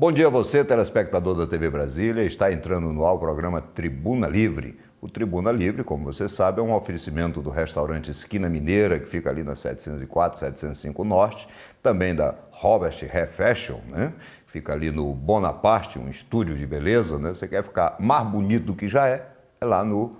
Bom dia a você, telespectador da TV Brasília. Está entrando no ar o programa Tribuna Livre. O Tribuna Livre, como você sabe, é um oferecimento do restaurante Esquina Mineira, que fica ali na 704, 705 Norte, também da Robert Hair Fashion, né? Fica ali no Bonaparte, um estúdio de beleza, né? Você quer ficar mais bonito do que já é lá no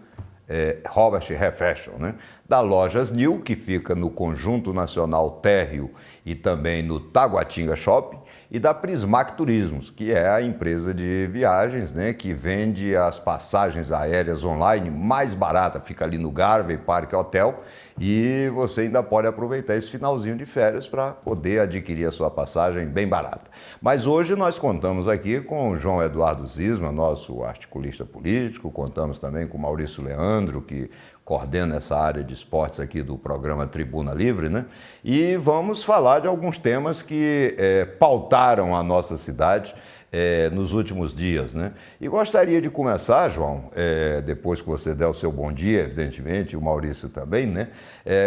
Robert Hair Fashion, né? Da Lojas New, que fica no Conjunto Nacional Térreo e também no Taguatinga Shopping, e da Prismac Turismos, que é a empresa de viagens, né, que vende as passagens aéreas online mais barata, fica ali no Garvey Park Hotel, e você ainda pode aproveitar esse finalzinho de férias para poder adquirir a sua passagem bem barata. Mas hoje nós contamos aqui com o João Eduardo Zisma, nosso articulista político, contamos também com o Maurício Leandro, que coordena essa área de esportes aqui do programa Tribuna Livre, né? E vamos falar de alguns temas que pautaram a nossa cidade nos últimos dias, né? E gostaria de começar, João, depois que você der o seu bom dia, evidentemente, o Maurício também, né?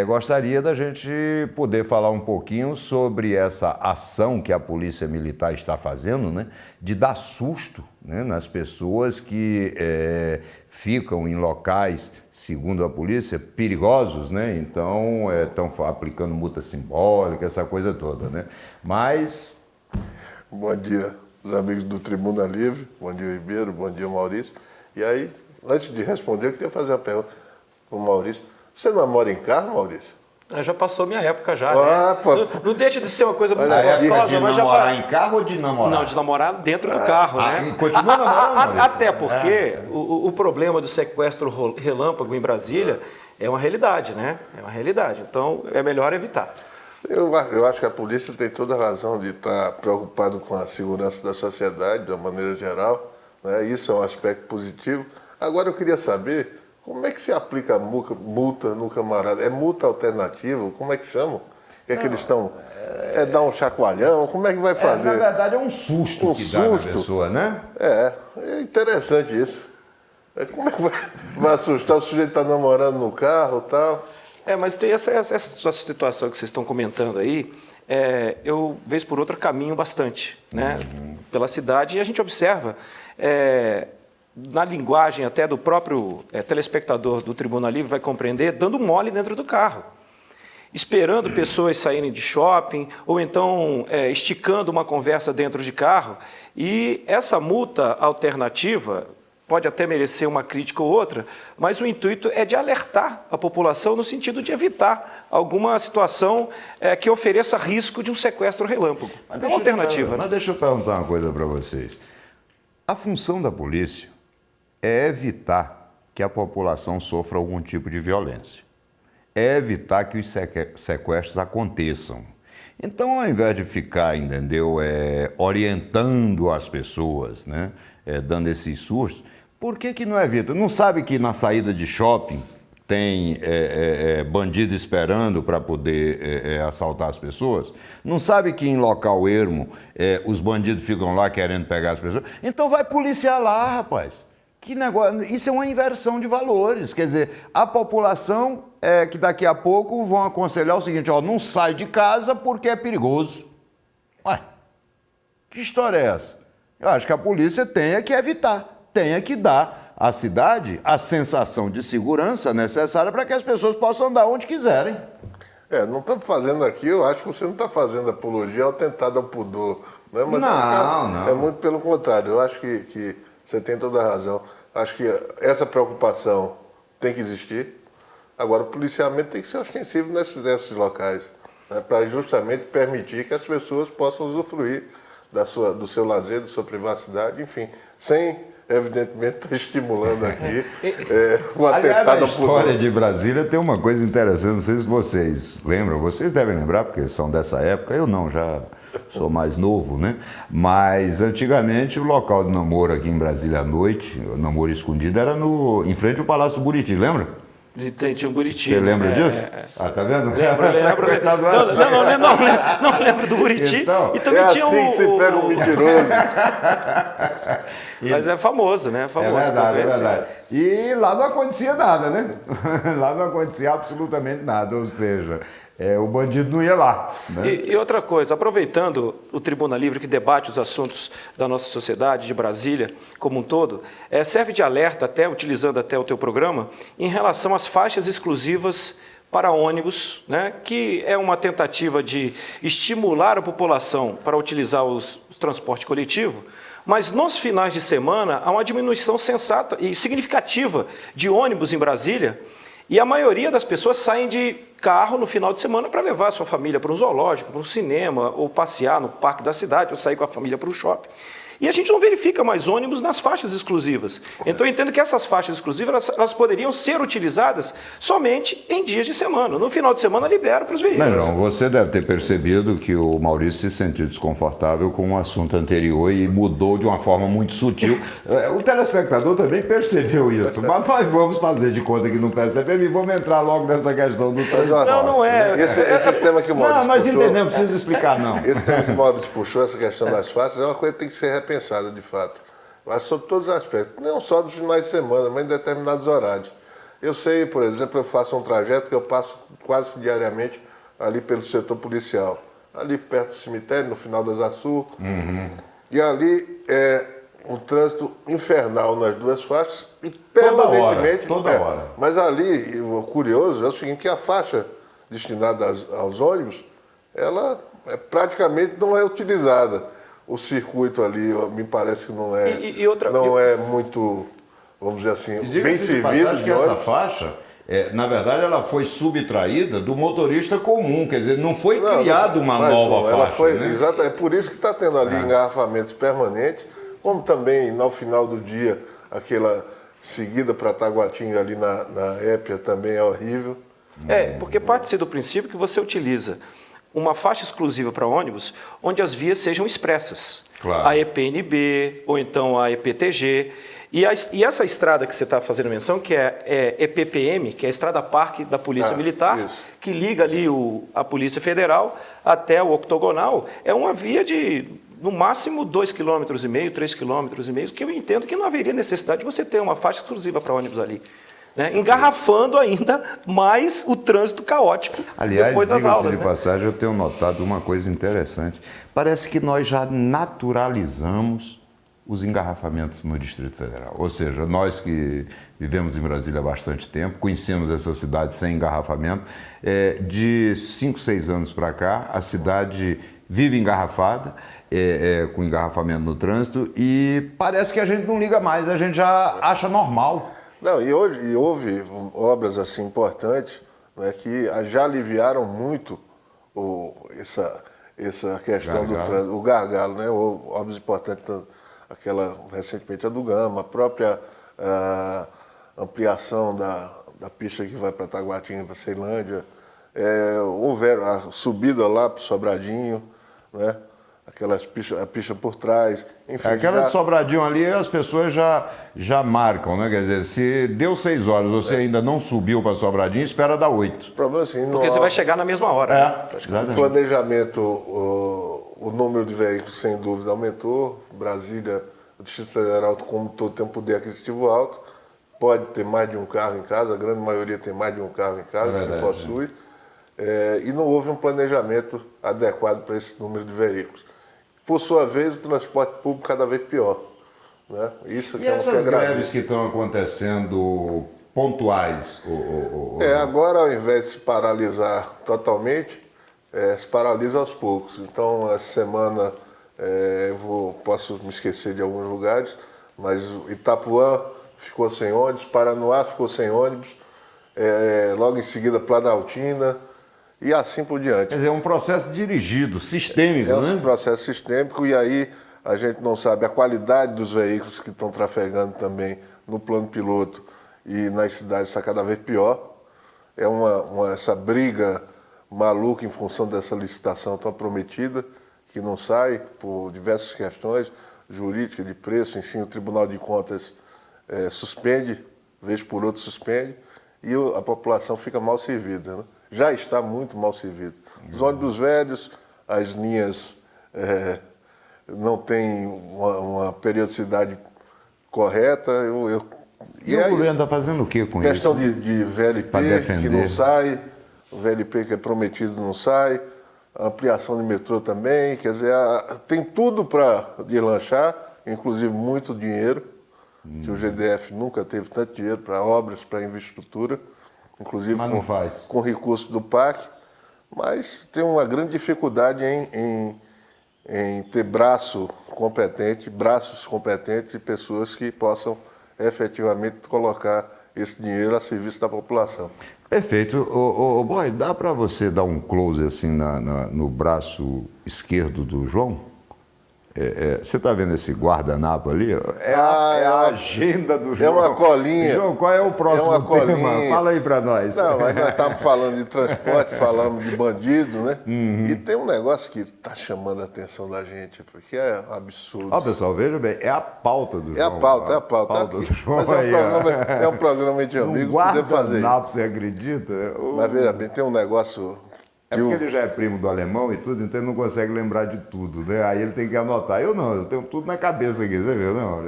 Gostaria da gente poder falar um pouquinho sobre essa ação que a Polícia Militar está fazendo, né? De dar susto, né, nas pessoas que ficam em locais, segundo a polícia, perigosos, né? Então, estão aplicando multa simbólica, essa coisa toda, né? Mas... Bom dia, os amigos do Tribuna Livre. Bom dia, Ribeiro. Bom dia, Maurício. E aí, antes de responder, eu queria fazer uma pergunta para o Maurício. Você namora em carro, Maurício? Já passou minha época já, né? Não deixa de ser uma coisa muito gostosa, de mas namorar em carro ou de namorar? Não, de namorar dentro do carro, né? E continua namorando, Até porque o problema do sequestro relâmpago em Brasília é uma realidade, né? É uma realidade. Então, é melhor evitar. Eu acho que a polícia tem toda a razão de estar preocupado com a segurança da sociedade, de uma maneira geral, né? Isso é um aspecto positivo. Agora, eu queria saber... Como é que se aplica a multa no camarada? É multa alternativa? Como é que chama? O que é que eles estão... dar um chacoalhão? Como é que vai fazer? Na verdade, é um susto dá na pessoa, né? É interessante isso. Como é que vai assustar? O sujeito está namorando no carro e tal? Mas tem essa situação que vocês estão comentando aí, eu, vez por outra, caminho bastante, né? Pela cidade, e a gente observa... na linguagem até do próprio telespectador do Tribuna Livre vai compreender, dando mole dentro do carro, esperando pessoas saírem de shopping, ou então esticando uma conversa dentro de carro. E essa multa alternativa pode até merecer uma crítica ou outra, mas o intuito é de alertar a população no sentido de evitar alguma situação que ofereça risco de um sequestro relâmpago. É uma alternativa. Mas deixa eu perguntar uma coisa para vocês. A função da polícia é evitar que a população sofra algum tipo de violência. É evitar que os sequestros aconteçam. Então, ao invés de ficar, entendeu, orientando as pessoas, né, dando esses sustos, por que não evita? Não sabe que na saída de shopping tem bandido esperando para poder assaltar as pessoas? Não sabe que em local ermo os bandidos ficam lá querendo pegar as pessoas? Então vai policiar lá, rapaz. Que negócio, isso é uma inversão de valores, quer dizer, a população que daqui a pouco vão aconselhar o seguinte, não sai de casa porque é perigoso. Ué, que história é essa? Eu acho que a polícia tem que evitar, tem que dar à cidade a sensação de segurança necessária para que as pessoas possam andar onde quiserem. Não estamos fazendo aqui, eu acho que você não está fazendo apologia ao tentado ao pudor. Né? Mas não. É muito pelo contrário, eu acho que você tem toda a razão. Acho que essa preocupação tem que existir. Agora, o policiamento tem que ser ostensivo nesses locais, né, para justamente permitir que as pessoas possam usufruir do seu lazer, da sua privacidade, enfim, sem, evidentemente, estar estimulando aqui o atentado ao pudor. A história de Brasília tem uma coisa interessante, não sei se vocês lembram, vocês devem lembrar, porque são dessa época, eu não, já... Sou mais novo, né? Mas antigamente o local de namoro aqui em Brasília à noite, o namoro escondido, era em frente ao Palácio do Buriti, lembra? Tinha um Buriti. Você lembra disso? Tá vendo? Lembro. Não lembro do Buriti. Então, e também tinha assim que se pega um mentiroso. Mas é famoso, né? Famoso, é verdade, talvez. é verdade. E lá não acontecia nada, né? Lá não acontecia absolutamente nada, ou seja, o bandido não ia lá. Né? E outra coisa, aproveitando o Tribuna Livre que debate os assuntos da nossa sociedade, de Brasília como um todo, serve de alerta, utilizando até o teu programa, em relação às faixas exclusivas para ônibus, né, que é uma tentativa de estimular a população para utilizar o transporte coletivo, mas nos finais de semana há uma diminuição sensata e significativa de ônibus em Brasília, e a maioria das pessoas saem de carro no final de semana para levar a sua família para um zoológico, para um cinema, ou passear no parque da cidade, ou sair com a família para o shopping. E a gente não verifica mais ônibus nas faixas exclusivas. Então eu entendo que essas faixas exclusivas elas poderiam ser utilizadas somente em dias de semana. No final de semana libera para os veículos. Não, você deve ter percebido que o Maurício se sentiu desconfortável com o assunto anterior e mudou de uma forma muito sutil. O telespectador também percebeu isso, mas nós vamos fazer de conta que não percebemos e vamos entrar logo nessa questão do transporte. Não é. Esse tema que o Maurício Não, nós puxou... entendemos, não precisa explicar, não. Esse tema que o Maurício puxou, essa questão das faixas, é uma coisa que tem que ser repensada, de fato. Mas sobre todos os aspectos. Não só dos finais de semana, mas em determinados horários. Eu sei, por exemplo, eu faço um trajeto que eu passo quase diariamente ali pelo setor policial. Ali perto do cemitério, no final das Açu. E ali é um trânsito infernal nas duas faixas e permanentemente... Toda hora. Mas ali, o curioso é o seguinte, que a faixa destinada aos ônibus, ela praticamente não é utilizada. O circuito ali, me parece que não é, é muito, vamos dizer assim, bem servido. Acho que essa faixa, na verdade, ela foi subtraída do motorista comum, quer dizer, não foi criada uma nova faixa. Foi, né? Exato, é por isso que está tendo ali engarrafamentos permanentes, como também, no final do dia, aquela seguida para Taguatinga ali na Épia também é horrível. Porque parte-se do princípio que você utiliza uma faixa exclusiva para ônibus, onde as vias sejam expressas. Claro. A EPNB, ou então a EPTG. E essa estrada que você está fazendo menção, que é EPPM, que é a Estrada Parque da Polícia Militar, que liga ali a Polícia Federal até o Octogonal, é uma via de, no máximo, 2,5 km, 3,5 km, que eu entendo que não haveria necessidade de você ter uma faixa exclusiva para ônibus ali. Né, engarrafando ainda mais o trânsito caótico depois das aulas. Aliás, de passagem, eu tenho notado uma coisa interessante. Parece que nós já naturalizamos os engarrafamentos no Distrito Federal. Ou seja, nós que vivemos em Brasília há bastante tempo, conhecemos essa cidade sem engarrafamento. De 5, 6 anos para cá, a cidade vive engarrafada, com engarrafamento no trânsito, e parece que a gente não liga mais, a gente já acha normal. Não, e houve obras assim importantes, né, que já aliviaram muito essa questão do trânsito, o gargalo, né? Obras importantes, aquela recentemente a do Gama, a própria ampliação da pista que vai para Taguatinga, para Ceilândia, houveram a subida lá para o Sobradinho, né? A pista por trás, enfim. Aquela de Sobradinho ali, as pessoas já marcam, né? Quer dizer, se deu 6 horas, você ainda não subiu para Sobradinho, espera dar 8. O problema é assim, porque você vai chegar na mesma hora. O planejamento, o número de veículos, sem dúvida, aumentou. Brasília, o Distrito Federal, como todo, tem um poder aquisitivo alto, pode ter mais de um carro em casa, a grande maioria tem mais de um carro em casa, que possui. E não houve um planejamento adequado para esse número de veículos. Por sua vez, o transporte público cada vez pior. Né? Isso e essas greves que estão acontecendo pontuais? Agora, ao invés de se paralisar totalmente, se paralisa aos poucos. Então, essa semana, posso me esquecer de alguns lugares, mas Itapuã ficou sem ônibus, Paranoá ficou sem ônibus, logo em seguida Planaltina, e assim por diante. Quer dizer, é um processo dirigido, sistêmico, né? É um processo sistêmico, e aí a gente não sabe a qualidade dos veículos que estão trafegando também no plano piloto e nas cidades está cada vez pior. Essa briga maluca em função dessa licitação tão prometida, que não sai por diversas questões jurídicas, de preço, enfim, o Tribunal de Contas suspende, vez por outra suspende, e a população fica mal servida, né? Já está muito mal servida. Os ônibus velhos, as linhas não têm uma periodicidade correta. E o governo está fazendo o que com isso? Questão de VLP que não sai, o VLP que é prometido não sai, a ampliação de metrô também, quer dizer, tem tudo para deslanchar, inclusive muito dinheiro, que o GDF nunca teve tanto dinheiro para obras, para infraestrutura, inclusive com recurso do PAC, mas tem uma grande dificuldade em ter braços competentes e pessoas que possam efetivamente colocar esse dinheiro a serviço da população. Perfeito. Boy, dá para você dar um close assim no braço esquerdo do João? Você está vendo esse guardanapo ali? É a agenda do João. É uma colinha. João, qual é o próximo uma colinha. tema? Fala aí para nós. Não, mas nós estamos falando de transporte, falamos de bandido, né? Uhum. E tem um negócio que está chamando a atenção da gente, porque é absurdo. Ó, pessoal, veja bem, é a pauta do João. É a pauta. Do João mas é um programa de amigos poder fazer isso. Você acredita? Mas veja bem, tem um negócio... É porque ele já é primo do alemão e tudo, então ele não consegue lembrar de tudo, né? Aí ele tem que anotar. Eu não, eu tenho tudo na cabeça aqui, você viu, não?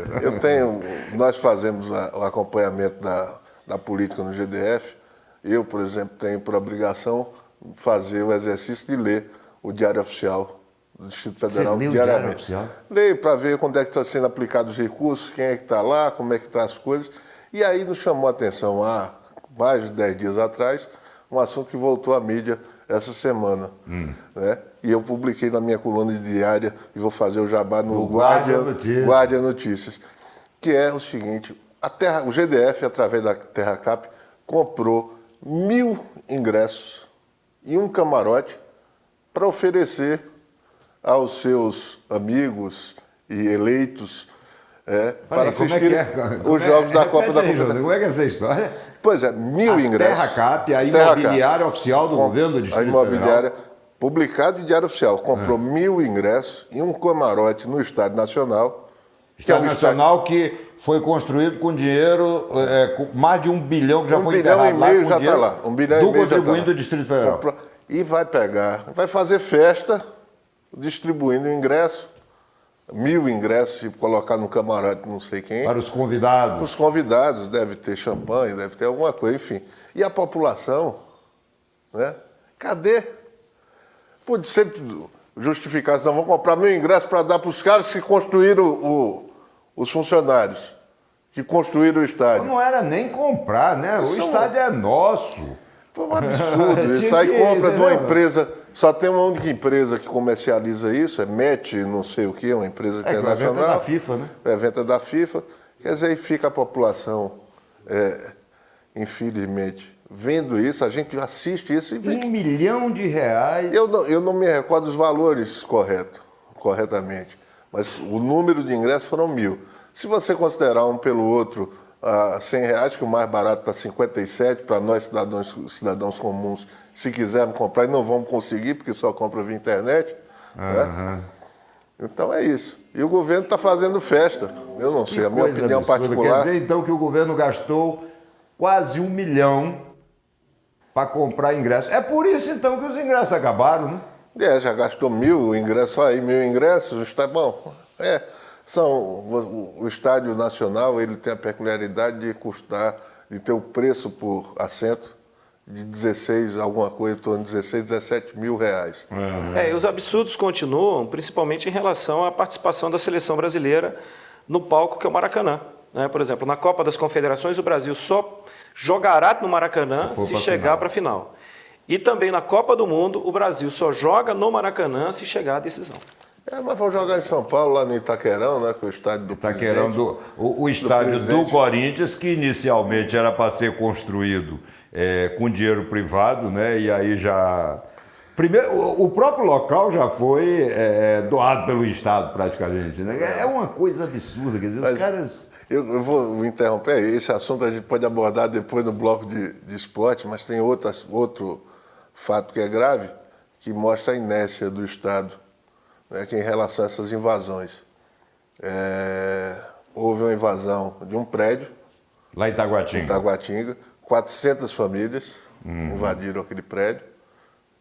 Nós fazemos o acompanhamento da política no GDF. Eu, por exemplo, tenho por obrigação fazer o exercício de ler o Diário Oficial do Distrito Federal diariamente. O Diário Oficial? Leio para ver quando é que está sendo aplicados os recursos, quem é que está lá, como é que estão as coisas. E aí nos chamou a atenção há mais de 10 dias atrás um assunto que voltou à mídia essa semana, né? E eu publiquei na minha coluna diária e vou fazer o jabá no Guardian Notícias, que é o seguinte: o GDF, através da TerraCap, comprou 1.000 ingressos e um camarote para oferecer aos seus amigos e eleitos para assistir os jogos da Copa da Confederação. Como é que é essa história? Pois é, 1.000 ingressos. TerraCap, a imobiliária oficial do governo do Distrito Federal. A imobiliária, publicado em Diário Oficial, comprou 1.000 ingressos e um camarote no Estádio Nacional. Estádio Nacional que foi construído com dinheiro, com mais de 1 bilhão que já foi enterrado lá. 1,5 bilhão já está lá. 1,5 bilhão do contribuinte do Distrito Federal. E vai fazer festa distribuindo ingresso. 1.000 ingressos e colocar no camarote não sei quem. Para os convidados. Os convidados, deve ter champanhe, deve ter alguma coisa, enfim. E a população, né? Cadê? Pode sempre justificar, não, vamos comprar 1.000 ingressos para dar para os caras que construíram os funcionários, que construíram o estádio. Não era nem comprar, né? O estádio é nosso. É um absurdo. Isso aí compra de uma empresa. Só tem uma única empresa que comercializa isso, é MET, não sei o quê, uma empresa internacional. É da FIFA, né? É venda da FIFA. Quer dizer, aí fica a população, infelizmente, vendo isso, a gente assiste isso e vê. R$1 milhão. Eu não me recordo os valores corretamente, mas o número de ingressos foram 1.000. Se você considerar um pelo outro R$100, que o mais barato está 57, para nós cidadãos comuns, se quisermos comprar, e não vamos conseguir, porque só compra via internet. Né? Então é isso. E o governo está fazendo festa. Eu não sei, a minha opinião particular. Quer dizer, então, que o governo gastou quase 1 milhão para comprar ingressos. É por isso, então, que os ingressos acabaram, né? Já gastou 1.000 ingressos, só aí 1.000 ingressos, está bom. O Estádio Nacional, ele tem a peculiaridade de ter o preço por assento de 16, alguma coisa, em torno de 16, 17 mil reais. E os absurdos continuam, principalmente em relação à participação da seleção brasileira no palco que é o Maracanã. Né? Por exemplo, na Copa das Confederações, o Brasil só jogará no Maracanã se chegar para a final. E também na Copa do Mundo, o Brasil só joga no Maracanã se chegar à decisão. Mas vamos jogar em São Paulo, lá no Itaquerão, né, que é o estádio do Itaquerão, presidente. O estádio do Corinthians, que inicialmente era para ser construído com dinheiro privado, né? E aí já... Primeiro, o próprio local já foi doado pelo Estado, praticamente, né? É uma coisa absurda, quer dizer, os caras... Eu vou interromper, esse assunto a gente pode abordar depois no bloco de esporte, mas tem outro fato que é grave, que mostra a inércia do Estado, né, que em relação a essas invasões. Houve uma invasão de um prédio. Lá em Itaguatinga. 400 famílias invadiram aquele prédio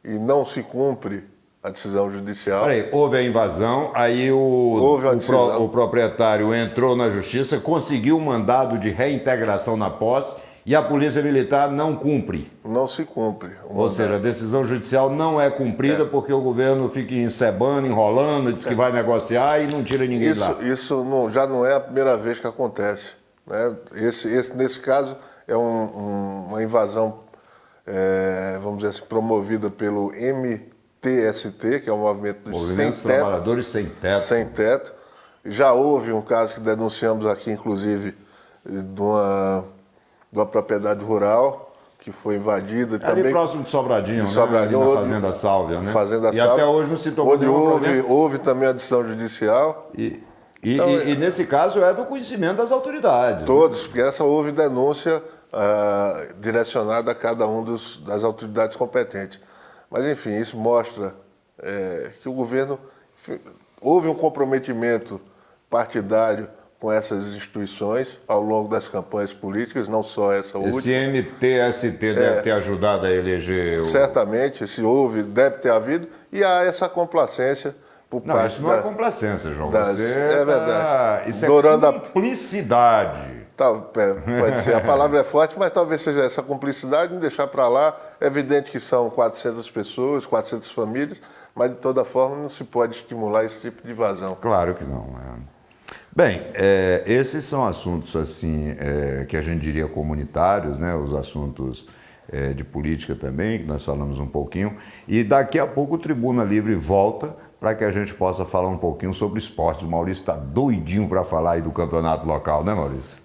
e não se cumpre a decisão judicial. Peraí, houve a invasão, aí o proprietário entrou na justiça, conseguiu um mandado de reintegração na posse e a Polícia Militar não cumpre. Não se cumpre. Ou seja, a decisão judicial não é cumprida porque o governo fica encebando, enrolando, diz que vai negociar e não tira ninguém de lá. Isso já não é a primeira vez que acontece, né? Nesse caso, é uma invasão, vamos dizer assim, promovida pelo MTST, que é o Movimento dos Trabalhadores Sem Teto. Sem Teto. Já houve um caso que denunciamos aqui, inclusive, de uma propriedade rural que foi invadida. Ali também próximo de Sobradinho, Sobradinho, né? Na Fazenda Sálvia, né? Fazenda e Sálvia, até hoje não se tomou onde houve também a decisão judicial. E nesse caso é do conhecimento das autoridades. Todos, porque houve denúncia direcionada a cada um das autoridades competentes. Mas, enfim, isso mostra que o governo... houve um comprometimento partidário com essas instituições ao longo das campanhas políticas, não só essa última. Esse MTST deve ter ajudado a eleger... Certamente, deve ter havido, e há essa complacência por parte Não, isso não é complacência, João. É verdade. Isso é cumplicidade. Pode ser, a palavra é forte, mas talvez seja essa cumplicidade, não deixar para lá. É evidente que são 400 pessoas, 400 famílias, mas de toda forma não se pode estimular esse tipo de invasão. Claro que não. Bem, esses são assuntos assim que a gente diria comunitários, né? Os assuntos de política também, que nós falamos um pouquinho. E daqui a pouco o Tribuna Livre volta para que a gente possa falar um pouquinho sobre esportes. O Maurício está doidinho para falar aí do campeonato local, né, Maurício?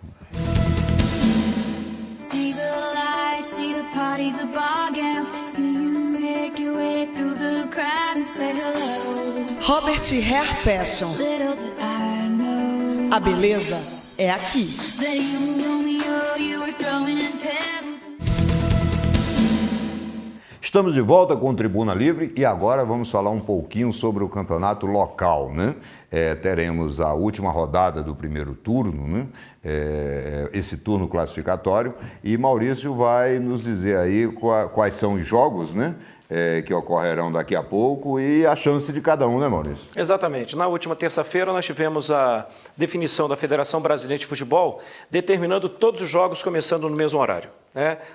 See the lights, see the party, the bar gowns. See you make your way through the crowd and say hello. Robert Hair Fashion. Little did I know A beleza é aqui. that you, Romeo, you were throwing pebbles. Estamos de volta com o Tribuna Livre e agora vamos falar um pouquinho sobre o campeonato local, né? Teremos a última rodada do primeiro turno, né? Esse turno classificatório, e Maurício vai nos dizer aí quais são os jogos, né? Que ocorrerão daqui a pouco e a chance de cada um, né, Maurício? Exatamente. Na última terça-feira nós tivemos a definição da Federação Brasileira de Futebol determinando todos os jogos começando no mesmo horário.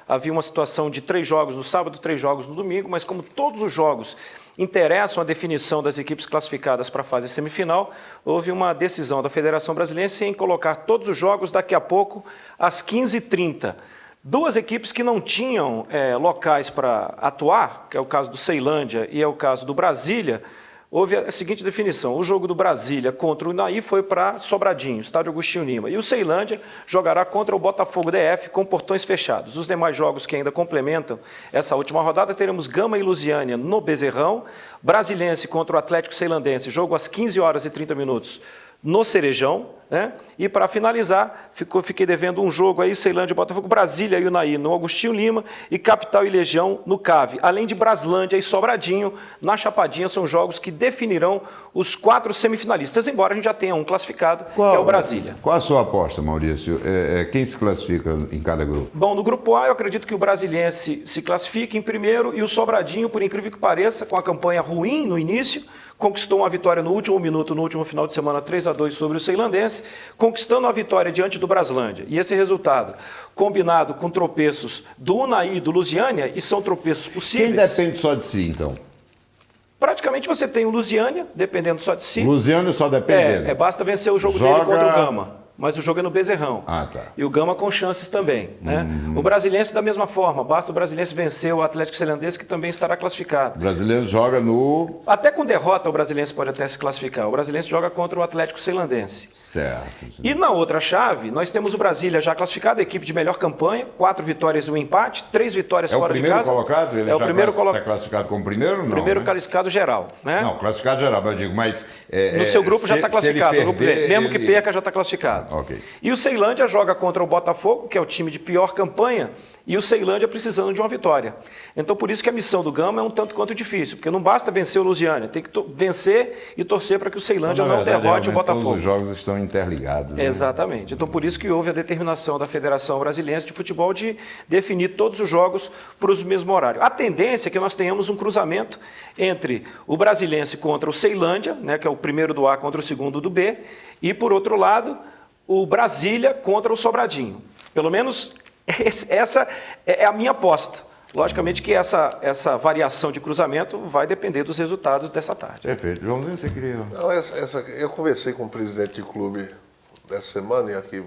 Havia uma situação de 3 jogos no sábado, 3 jogos no domingo, mas como todos os jogos interessam a definição das equipes classificadas para a fase semifinal, houve uma decisão da Federação Brasileira em colocar todos os jogos daqui a pouco às 15h30. 2 equipes que não tinham locais para atuar, que é o caso do Ceilândia e é o caso do Brasília, houve a seguinte definição: o jogo do Brasília contra o Unaí foi para Sobradinho, estádio Agostinho Lima, e o Ceilândia jogará contra o Botafogo DF com portões fechados. Os demais jogos que ainda complementam essa última rodada, teremos Gama e Lusiânia no Bezerrão, Brasilense contra o Atlético Ceilandense, jogo às 15h30 no Cerejão, né? E para finalizar, fiquei devendo um jogo aí, Ceilândia e Botafogo, Brasília e Unaí no Agostinho Lima e Capital e Legião no CAV. Além de Braslândia e Sobradinho, na Chapadinha, são jogos que definirão os 4 semifinalistas, embora a gente já tenha um classificado, que é o Brasília. Qual a sua aposta, Maurício? Quem se classifica em cada grupo? Bom, no grupo A eu acredito que o Brasiliense se classifique em primeiro e o Sobradinho, por incrível que pareça, com a campanha ruim no início, conquistou uma vitória no último minuto, no último final de semana, 3-2 sobre o Ceilandense, conquistando a vitória diante do Braslândia. E esse resultado, combinado com tropeços do Unaí e do Lusiânia, e são tropeços possíveis... Quem depende só de si, então? Praticamente você tem o Lusiânia, dependendo só de si. Lusiânia só depende dele? Basta vencer o jogo dele contra o Gama. Mas o jogo é no Bezerrão. Ah, tá. E o Gama com chances também. Né? O Brasiliense da mesma forma. Basta o Brasiliense vencer o Atlético Ceilandense, que também estará classificado. O Brasiliense joga no... Até com derrota o Brasiliense pode até se classificar. O Brasiliense joga contra o Atlético Ceilandense. Certo. E na outra chave, nós temos o Brasília já classificado, a equipe de melhor campanha, 4 vitórias e 1 empate, 3 vitórias fora de casa. Colocado? Ele é o primeiro colocado. Está classificado como primeiro? Não, primeiro né? classificado geral. Né? Não, classificado geral, mas eu digo, mas... no seu grupo já está classificado. Mesmo que perca, já está classificado. empate. Ok. E o Ceilândia joga contra o Botafogo, que é o time de pior campanha, e o Ceilândia precisando de uma vitória. Então, por isso que a missão do Gama é um tanto quanto difícil, porque não basta vencer o Lusiânia, tem que vencer e torcer para que o Ceilândia não derrote o Botafogo. Todos os jogos estão interligados. Né? Exatamente. Então, por isso que houve a determinação da Federação Brasiliense de Futebol de definir todos os jogos para o mesmo horário. A tendência é que nós tenhamos um cruzamento entre o Brasiliense contra o Ceilândia, né, que é o primeiro do A contra o segundo do B, e, por outro lado, o Brasília contra o Sobradinho. Pelo menos essa é a minha aposta. Logicamente que essa variação de cruzamento vai depender dos resultados dessa tarde. Perfeito. Joãozinho, você queria... Não, eu conversei com o presidente de clube dessa semana, e aqui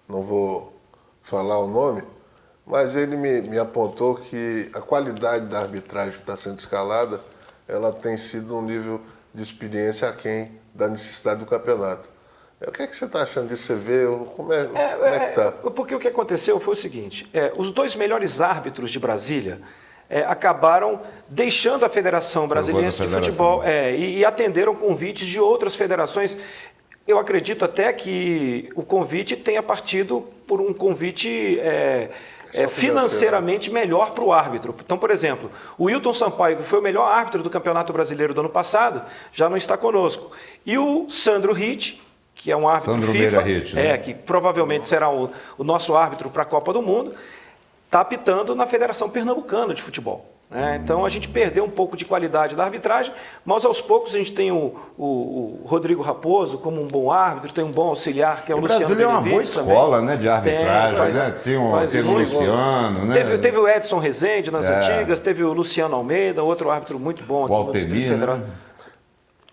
não vou falar o nome, mas ele me apontou que a qualidade da arbitragem que está sendo escalada, ela tem sido um nível de experiência aquém da necessidade do campeonato. O que é que você está achando disso? Você vê? Como é que está? Porque o que aconteceu foi o seguinte, os dois melhores árbitros de Brasília acabaram deixando a Federação Brasiliense de Futebol e atenderam convites de outras federações. Eu acredito até que o convite tenha partido por um convite financeiramente melhor para o árbitro. Então, por exemplo, o Wilton Sampaio, que foi o melhor árbitro do Campeonato Brasileiro do ano passado, já não está conosco. E o Sandro Ritt, que é um árbitro FIFA, né? Que provavelmente será o nosso árbitro para a Copa do Mundo, está apitando na Federação Pernambucana de Futebol. Né? Então a gente perdeu um pouco de qualidade da arbitragem, mas aos poucos a gente tem o Rodrigo Raposo como um bom árbitro, tem um bom auxiliar, que é o Luciano Brasília é uma boa escola, né, de arbitragem. Teve o Luciano, né? Teve o Edson Rezende nas antigas, teve o Luciano Almeida, outro árbitro muito bom aqui no Distrito Federal. Né?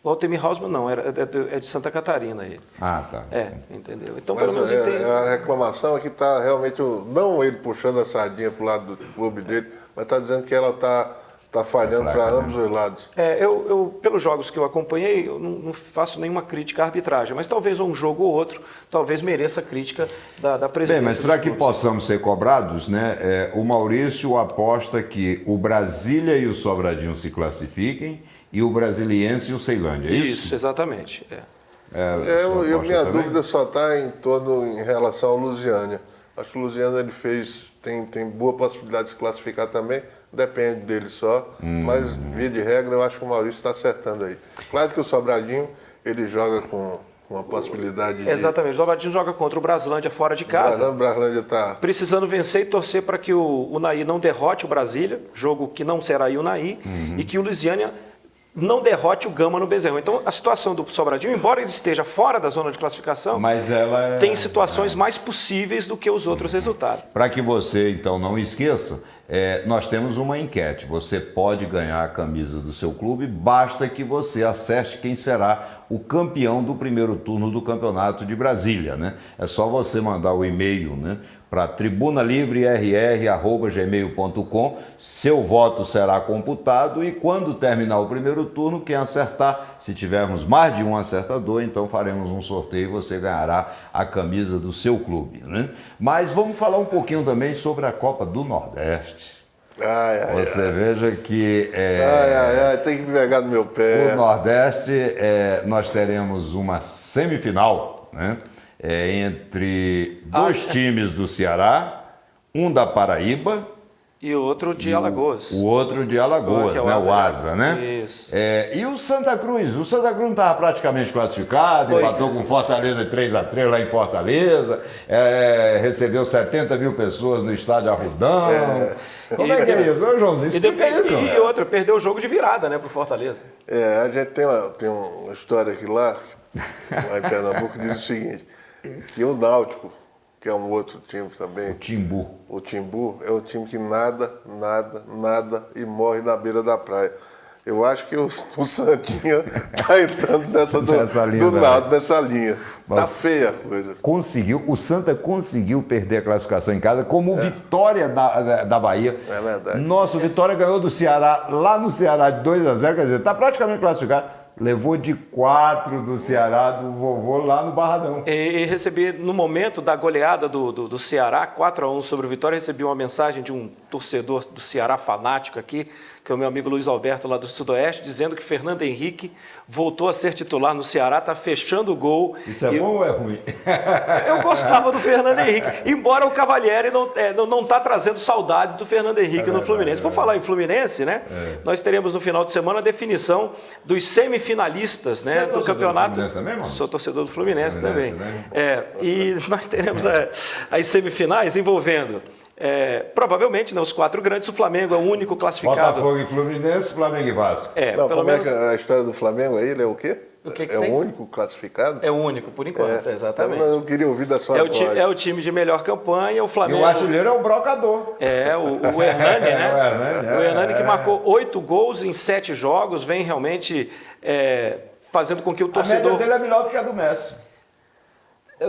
O Altemir Hausmann não, é de Santa Catarina ele. Ah, tá. Entendeu? Então, mas pelo menos a reclamação é que está realmente, não ele puxando a sardinha para o lado do clube dele, mas está dizendo que ela está falhando para ambos os lados. Eu, pelos jogos que eu acompanhei, eu não faço nenhuma crítica à arbitragem, mas talvez um jogo ou outro, talvez mereça crítica da presidência. Bem, mas para que possamos ser cobrados, né, o Maurício aposta que o Brasília e o Sobradinho se classifiquem, e o Brasiliense e o Ceilândia, é isso? Isso, exatamente. Minha dúvida só está em relação ao Lusiânia. Acho que o Lusiânia ele tem boa possibilidade de se classificar também, depende dele só, mas via de regra eu acho que o Maurício está acertando aí. Claro que o Sobradinho ele joga com uma possibilidade Exatamente, o Sobradinho joga contra o Braslândia fora de casa. O Braslândia está precisando vencer e torcer para que o Unaí não derrote o Brasília, jogo que não será o Unaí, e que o Lusiânia não derrote o Gama no Bezerro. Então, a situação do Sobradinho, embora ele esteja fora da zona de classificação, mas ela tem situações mais possíveis do que os outros resultados. Para que você, então, não esqueça, nós temos uma enquete. Você pode ganhar a camisa do seu clube, basta que você acerte quem será o campeão do primeiro turno do Campeonato de Brasília, né? É só você mandar o e-mail, né, para tribunalivrerr@gmail.com. Seu voto será computado e quando terminar o primeiro turno, quem acertar, se tivermos mais de um acertador, então faremos um sorteio e você ganhará a camisa do seu clube, né? Mas vamos falar um pouquinho também sobre a Copa do Nordeste. Você veja que... tem que me pegar no meu pé. O Nordeste, nós teremos uma semifinal, né? Entre dois times do Ceará, um da Paraíba e outro de Alagoas. O outro de Alagoas, né? O Asa, né? Isso. E o Santa Cruz? O Santa Cruz não estava praticamente classificado, empatou com Fortaleza 3-3 lá em Fortaleza, recebeu 70 mil pessoas no estádio Arrudão. Como é que é isso? Ô, Joãozinho, e outra, perdeu o jogo de virada, né, pro Fortaleza. A gente tem uma história aqui lá em Pernambuco, que diz o seguinte, que o Náutico, que é um outro time também... O Timbu é o time que nada e morre na beira da praia. Eu acho que o Santinha está entrando nessa linha. Está feia a coisa. O Santa conseguiu perder a classificação em casa como vitória da Bahia. É verdade. Nosso Vitória ganhou do Ceará, lá no Ceará, de 2-0, quer dizer, está praticamente classificado. Levou de 4 do Ceará, do vovô, lá no Barradão. E recebi, no momento da goleada do Ceará, 4-1 sobre o Vitória, recebi uma mensagem de um torcedor do Ceará fanático aqui, que é o meu amigo Luiz Alberto, lá do Sudoeste, dizendo que Fernando Henrique voltou a ser titular no Ceará, está fechando o gol. Isso é bom ou é ruim? Eu gostava do Fernando Henrique, embora o Cavalieri não está trazendo saudades do Fernando Henrique no Fluminense. Por falar em Fluminense, né? Nós teremos no final de semana a definição dos semifinalistas, né, do campeonato. Do Fluminense também, mano? Sou torcedor do Fluminense também. Né? E nós teremos as semifinais envolvendo provavelmente, né, os 4 grandes. O Flamengo é o único classificado. Botafogo e Fluminense, Flamengo e Vasco. Não, pelo como menos... é que a história do Flamengo aí, ele é o quê? O que é tem? o único classificado? É o único, por enquanto, exatamente. Eu queria ouvir da sua voz. É o time de melhor campanha, o E Flamengo... o artilheiro é o Brocador. O Hernani, né? O Hernani que marcou 8 gols em 7 jogos, vem realmente fazendo com que o torcedor... A média dele é melhor do que a do Messi. Eu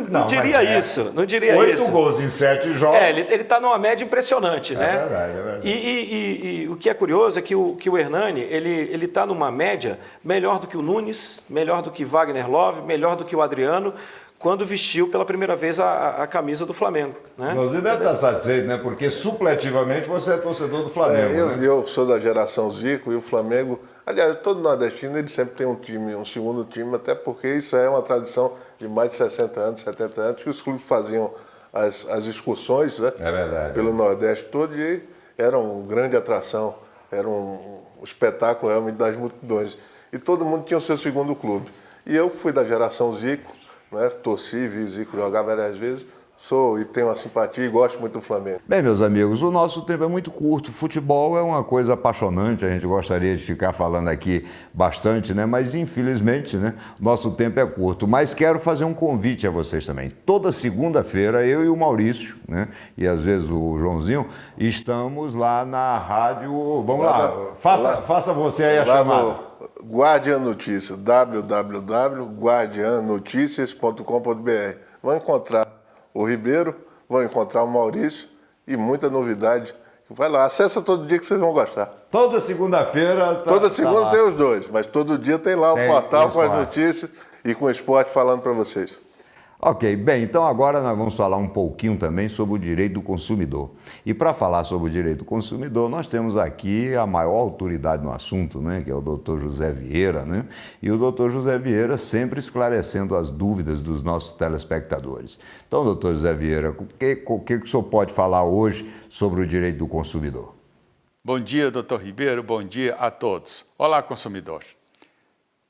não diria isso, não diria 8 isso. 8 gols em 7 jogos. Ele está numa média impressionante, né? É verdade. E o que é curioso é que o Hernani, ele está numa média melhor do que o Nunes, melhor do que Wagner Love, melhor do que o Adriano, quando vestiu pela primeira vez a camisa do Flamengo. Né? Você deve estar satisfeito, né? Porque supletivamente você é torcedor do Flamengo. Né? Eu sou da geração Zico e o Flamengo... Aliás, todo nordestino ele sempre tem um time, um segundo time, até porque isso é uma tradição de mais de 60 anos, 70 anos, que os clubes faziam as excursões, né? É verdade. Pelo Nordeste todo, e era uma grande atração, era um espetáculo realmente das multidões. E todo mundo tinha o seu segundo clube. E eu fui da geração Zico, né? Torci, vi o Zico jogar várias vezes. Sou e tenho uma simpatia e gosto muito do Flamengo. Bem, meus amigos, o nosso tempo é muito curto. Futebol é uma coisa apaixonante, a gente gostaria de ficar falando aqui bastante, né? Mas infelizmente, né? Nosso tempo é curto. Mas quero fazer um convite a vocês também. Toda segunda-feira, eu e o Maurício, né? E às vezes o Joãozinho, estamos lá na rádio. Vamos lá, faça você aí a chamada. No Guardian Notícias, www.guardiannoticias.com.br. Vão encontrar o Ribeiro, vão encontrar o Maurício e muita novidade. Vai lá, acessa todo dia que vocês vão gostar. Toda segunda-feira... Toda segunda tem os dois, mas todo dia tem lá o portal com as notícias e com o esporte falando para vocês. Ok, bem, então agora nós vamos falar um pouquinho também sobre o direito do consumidor. E para falar sobre o direito do consumidor, nós temos aqui a maior autoridade no assunto, né, que é o Dr. José Vieira, né? E o Dr. José Vieira sempre esclarecendo as dúvidas dos nossos telespectadores. Então, Dr. José Vieira, o que o senhor pode falar hoje sobre o direito do consumidor? Bom dia, Dr. Ribeiro, bom dia a todos. Olá, consumidor.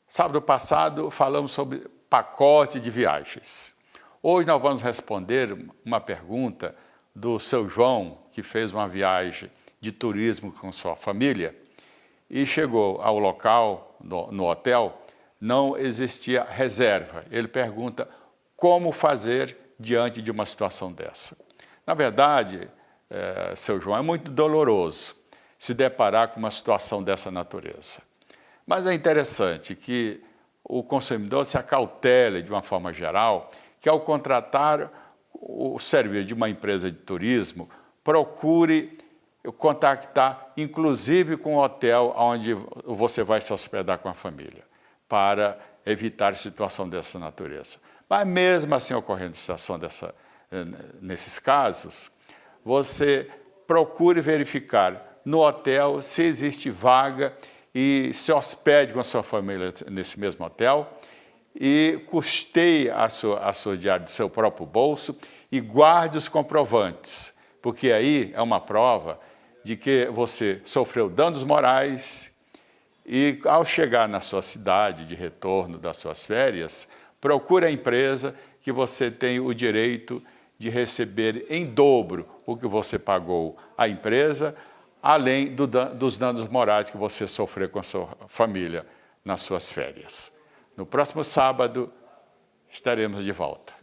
Sábado passado falamos sobre pacote de viagens. Hoje nós vamos responder uma pergunta do seu João, que fez uma viagem de turismo com sua família e chegou ao local, no hotel, não existia reserva. Ele pergunta como fazer diante de uma situação dessa. Na verdade, seu João, é muito doloroso se deparar com uma situação dessa natureza. Mas é interessante que o consumidor se acautele de uma forma geral, que ao contratar o serviço de uma empresa de turismo, procure contactar, inclusive com o hotel onde você vai se hospedar com a família, para evitar situação dessa natureza. Mas mesmo assim ocorrendo situação nesses casos, você procure verificar no hotel se existe vaga e se hospede com a sua família nesse mesmo hotel, e custeie a sua diária do seu próprio bolso e guarde os comprovantes, porque aí é uma prova de que você sofreu danos morais e, ao chegar na sua cidade de retorno das suas férias, procure a empresa que você tem o direito de receber em dobro o que você pagou à empresa, além dos danos morais que você sofreu com a sua família nas suas férias. No próximo sábado, estaremos de volta.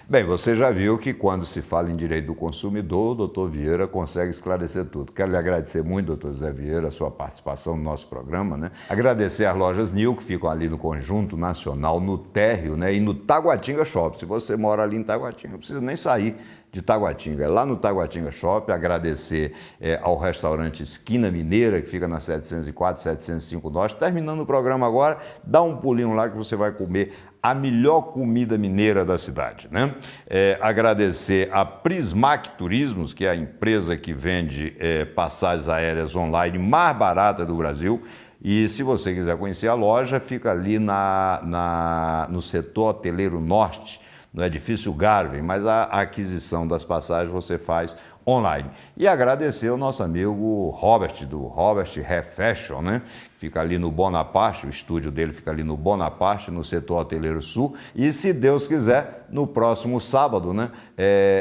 Bem, você já viu que quando se fala em direito do consumidor, o doutor Vieira consegue esclarecer tudo. Quero lhe agradecer muito, doutor José Vieira, a sua participação no nosso programa, né? Agradecer às lojas Nil, que ficam ali no Conjunto Nacional, no térreo, né? E no Taguatinga Shopping. Se você mora ali em Taguatinga, não precisa nem sair de Taguatinga, é lá no Taguatinga Shopping. Agradecer ao restaurante Esquina Mineira, que fica na 704, 705 Norte. Terminando o programa agora, dá um pulinho lá que você vai comer a melhor comida mineira da cidade, né? Agradecer a Prismac Turismos, que é a empresa que vende passagens aéreas online mais barata do Brasil. E se você quiser conhecer a loja, fica ali no setor hoteleiro norte, no edifício Garvey, mas a aquisição das passagens você faz online. E agradecer ao nosso amigo Robert, do Robert Hair Fashion, né? Fica ali no Bonaparte, o estúdio dele fica ali no Bonaparte, no setor hoteleiro sul. E se Deus quiser, no próximo sábado, né?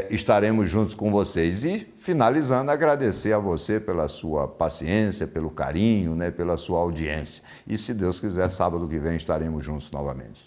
Estaremos juntos com vocês. E, finalizando, agradecer a você pela sua paciência, pelo carinho, né? Pela sua audiência. E se Deus quiser, sábado que vem estaremos juntos novamente.